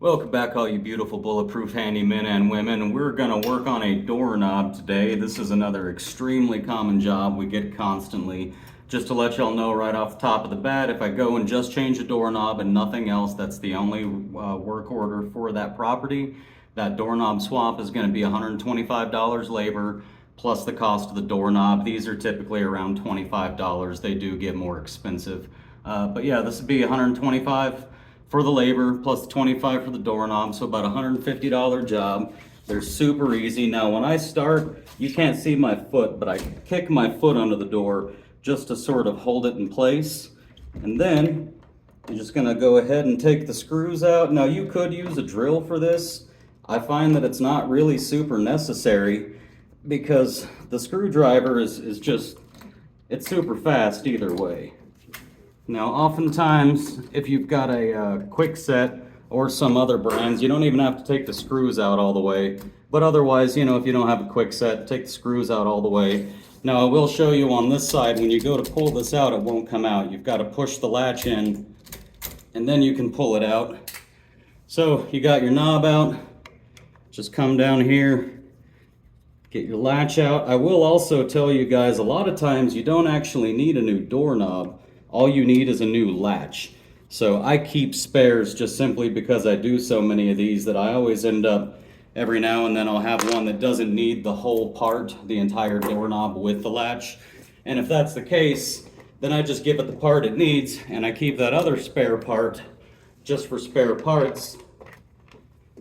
Welcome back, all you beautiful bulletproof handymen and women. We're going to work on a doorknob today. This is another extremely common job we get constantly. Just to let y'all know right off the top of the bat, if I go and just change a doorknob and nothing else, that's the only work order for that property. That doorknob swap is going to be $125 labor plus the cost of the doorknob. These are typically around $25. They do get more expensive. But yeah, this would be $125 for the labor plus the $25 for the doorknob, so about $150 job. They're super easy. Now when I start, you can't see my foot, but I kick my foot under the door just to sort of hold it in place. And then you're just gonna go ahead and take the screws out. Now you could use a drill for this. I find that it's not really super necessary because the screwdriver is just, it's super fast either way. Now, oftentimes, if you've got a Quickset or some other brands, you don't even have to take the screws out all the way. But otherwise, you know, if you don't have a Quickset, take the screws out all the way. Now, I will show you on this side, when you go to pull this out, it won't come out. You've got to push the latch in, and then you can pull it out. So, you got your knob out. Just come down here, get your latch out. I will also tell you guys, a lot of times you don't actually need a new doorknob. All you need is a new latch. So I keep spares just simply because I do so many of these that I always end up, every now and then I'll have one that doesn't need the whole part, the entire doorknob with the latch. And if that's the case, then I just give it the part it needs and I keep that other spare part just for spare parts.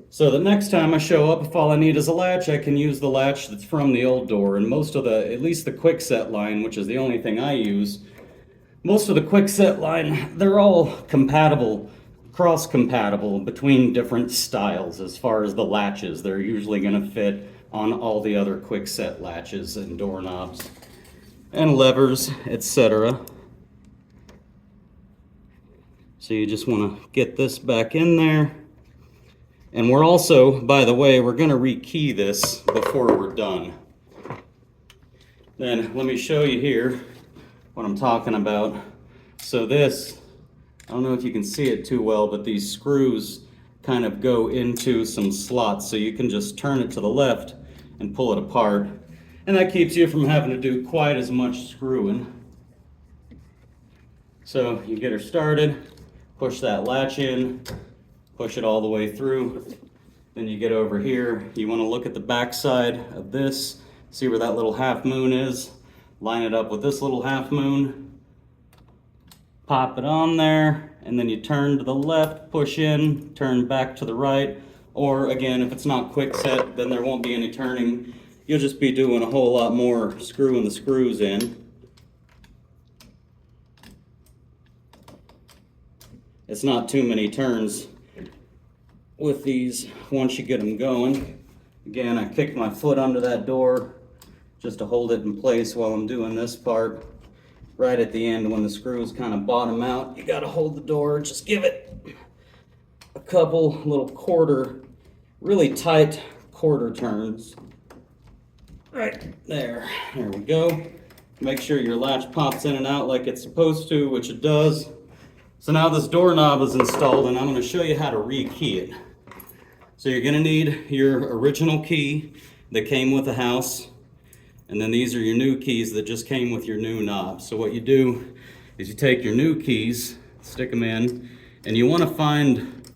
So the next time I show up, if all I need is a latch, I can use the latch that's from the old door. And most of the, at least the Quickset line, which is the only thing I use, most of the Quickset line, they're all compatible, cross-compatible between different styles as far as the latches. They're usually going to fit on all the other Quickset latches and doorknobs and levers, etc. So you just want to get this back in there. And we're also, by the way, we're going to rekey this before we're done. Then let me show you here what I'm talking about. So this, I don't know if you can see it too well, but these screws kind of go into some slots, so you can just turn it to the left and pull it apart. And that keeps you from having to do quite as much screwing. So you get her started, push that latch in, push it all the way through. Then you get over here, you want to look at the back side of this, see where that little half moon is. Line it up with this little half moon, pop it on there, and then you turn to the left, push in, turn back to the right, or again, if it's not Quickset, then there won't be any turning. You'll just be doing a whole lot more screwing the screws in. It's not too many turns with these once you get them going. Again, I kick my foot under that door just to hold it in place while I'm doing this part. Right at the end, when the screws kind of bottom out, you got to hold the door, just give it a couple little quarter, really tight quarter turns. Right there, there we go. Make sure your latch pops in and out like it's supposed to, which it does. So now this doorknob is installed and I'm going to show you how to rekey it. So you're going to need your original key that came with the house. And then these are your new keys that just came with your new knob. So what you do is you take your new keys, stick them in, and you want to find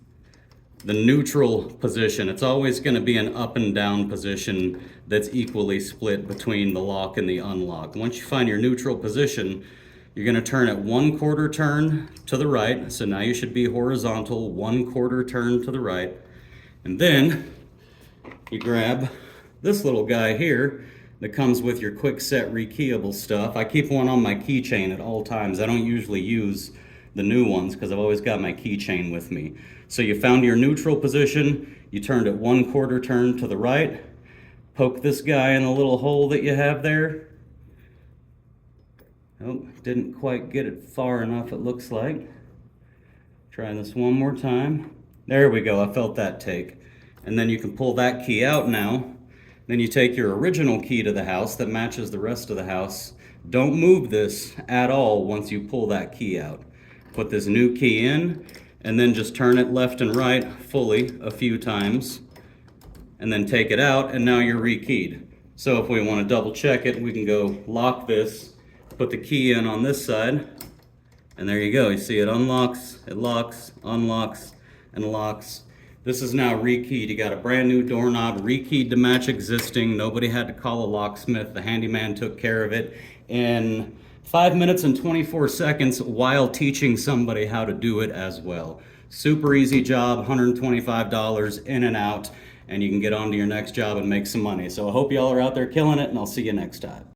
the neutral position. It's always going to be an up and down position that's equally split between the lock and the unlock. Once you find your neutral position, you're going to turn it 1/4 turn to the right. So now you should be horizontal, 1/4 turn to the right. And then you grab this little guy here that comes with your Quickset rekeyable stuff. I keep one on my keychain at all times. I don't usually use the new ones because I've always got my keychain with me. So you found your neutral position, you turned it 1/4 turn to the right, poke this guy in the little hole that you have there. Oh, didn't quite get it far enough, it looks like. Try this one more time. There we go, I felt that take. And then you can pull that key out now. Then you take your original key to the house that matches the rest of the house. Don't move this at all once you pull that key out. Put this new key in, and then just turn it left and right fully a few times, and then take it out, and now you're rekeyed. So if we want to double check it, we can go lock this, put the key in on this side, and there you go. You see it unlocks, it locks, unlocks, and locks. This is now rekeyed. You got a brand new doorknob, rekeyed to match existing. Nobody had to call a locksmith. The handyman took care of it in 5 minutes and 24 seconds while teaching somebody how to do it as well. Super easy job, $125 in and out, and you can get on to your next job and make some money. So I hope y'all are out there killing it, and I'll see you next time.